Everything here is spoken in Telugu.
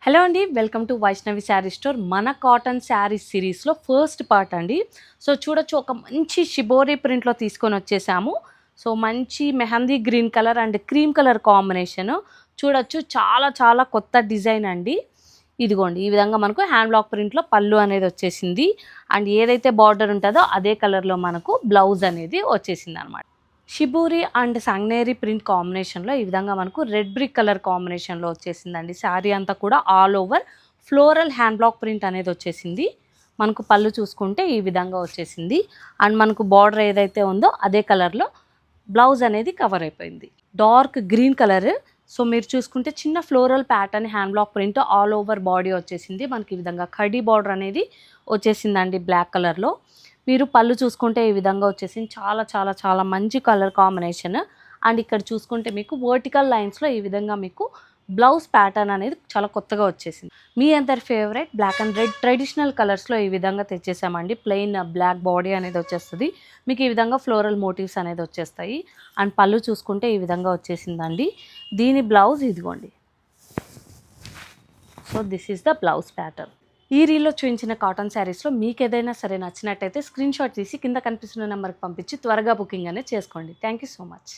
హలో అండి, welcome to Vaishnavi sari store. మన కాటన్ శారీస్ సిరీస్లో ఫస్ట్ పార్ట్ అండి. సో చూడొచ్చు, ఒక మంచి షిబోరి ప్రింట్లో తీసుకొని వచ్చేసాము. సో మంచి mehndi green colour and cream colour combination చూడొచ్చు. చాలా చాలా కొత్త డిజైన్ అండి. ఇదిగోండి, ఈ విధంగా మనకు హ్యాండ్ బ్లాక్ ప్రింట్లో పళ్ళు అనేది వచ్చేసింది. అండ్ ఏదైతే బార్డర్ ఉంటుందో అదే కలర్లో మనకు బ్లౌజ్ అనేది వచ్చేసింది అనమాట. షిబూరి అండ్ సంగ్నేరి ప్రింట్ కాంబినేషన్లో ఈ విధంగా మనకు రెడ్ బ్రిక్ కలర్ కాంబినేషన్లో వచ్చేసిందండి. శారీ అంతా కూడా all over floral hand black print అనేది వచ్చేసింది. మనకు పళ్ళు చూసుకుంటే ఈ విధంగా వచ్చేసింది. అండ్ మనకు బార్డర్ ఏదైతే ఉందో అదే కలర్లో బ్లౌజ్ అనేది కవర్ అయిపోయింది. Dark green colour. సో మీరు చూసుకుంటే చిన్న floral pattern hand black print all over body వచ్చేసింది. మనకి ఈ విధంగా కడీ బార్డర్ అనేది వచ్చేసిందండి బ్లాక్ కలర్లో. మీరు పళ్ళు చూసుకుంటే ఈ విధంగా వచ్చేసింది. చాలా చాలా చాలా మంచి కలర్ కాంబినేషన్. అండ్ ఇక్కడ చూసుకుంటే మీకు వర్టికల్ లైన్స్లో ఈ విధంగా మీకు బ్లౌజ్ ప్యాటర్న్ అనేది చాలా కొత్తగా వచ్చేసింది. మీ అందరి favourite black and red traditional కలర్స్లో ఈ విధంగా తెచ్చేసామండి. ప్లెయిన్ బ్లాక్ బాడీ అనేది వచ్చేస్తుంది. మీకు ఈ విధంగా ఫ్లోరల్ మోటివ్స్ అనేది వచ్చేస్తాయి. అండ్ పళ్ళు చూసుకుంటే ఈ విధంగా వచ్చేసిందండి. దీని బ్లౌజ్ ఇదిగోండి. So this is the blouse pattern. ఈ రీల్లో చూపించిన కాటన్ శారీస్లో మీకు ఏదైనా సరే నచ్చినట్టయితే స్క్రీన్ షాట్ తీసి కింద కనిపిస్తున్న నెంబర్కి పంపించి త్వరగా బుకింగ్ అనేది చేసుకోండి. Thank you so much.